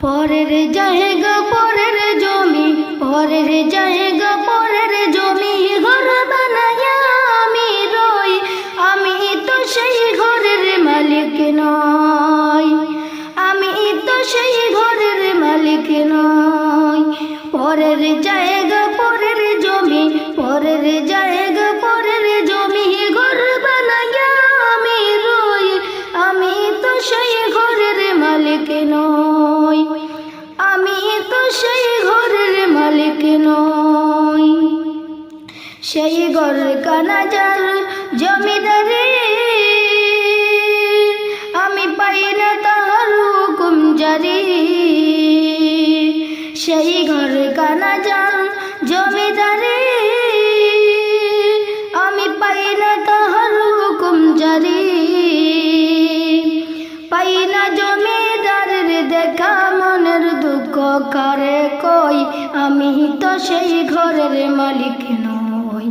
পরের জায়গা পরের জমি, পরের জায়গা পরের জমি, ঘর বানায়া আমি রই, আমি তো সেই ঘরের মালিক নই, আমি তো সেই ঘরের মালিক নই। পরের জায়গা পরের জমি, পরের জায়গা পরের জমি, ঘর বানায়া আমি রই, আমি তো সেই ঘরের মালিক নই, আমি তো সেই ঘরের মালিক নই। সেই ঘর কানা যার জমিদারি, আমি পাই না তাহার হুকুম জারি। সেই ঘর কানা যার জমিদারি, আমি পাই না তাহার হুকুম জারি। পাই না জমিদারের দেখা, মনের দুঃখ কারে কই, আমি তো সেই ঘরের মালিক নই।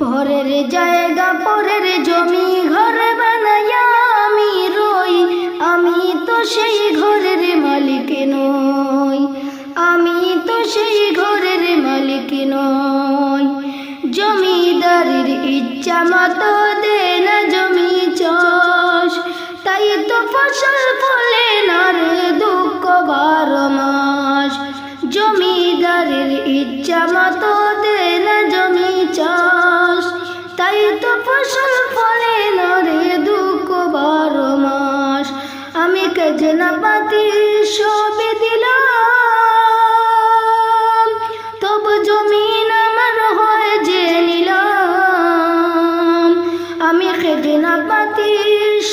পরের জায়গা পরের জমি, ঘর বানায়া আমি রই, আমি তো সেই ঘরের মালিক নই, আমি তো সেই ঘরের মালিক নই। জমিদারের ইচ্ছা মতো দে না জমি চাষ, তাই তো ফসল ফলে না রে দুঃখ 12 মাস। জমিদারের ইচ্ছা মতো দে না জমি চাষ, তাই তো ফসল ফলে না রে দুঃখ 12 মাস। আমি খাজনা পাতি সবে দিলাম, তবু জমিন আমার হয় যে নিলাম। আমি খাজনা পাতি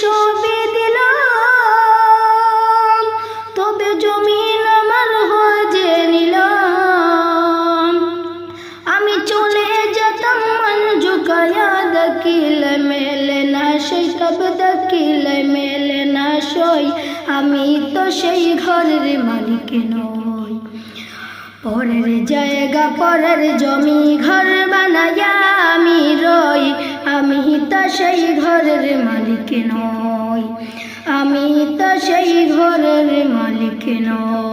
সবে দিলাম, তবে জমিন আমার হয় যে নিলাম। আমি চলে যেতাম মন ঝুঁকায়া, দাকিলে মেলে না সই, তব দাকিলে মেলে না সই, আমি তো সেই ঘরের মালিক নই। পরের জায়গা পরের জমি, ঘর বানায়া আমি রই, আমি তো সেই ঘরের মালিক নই, আমি তো সেই ঘরের মালিক নই।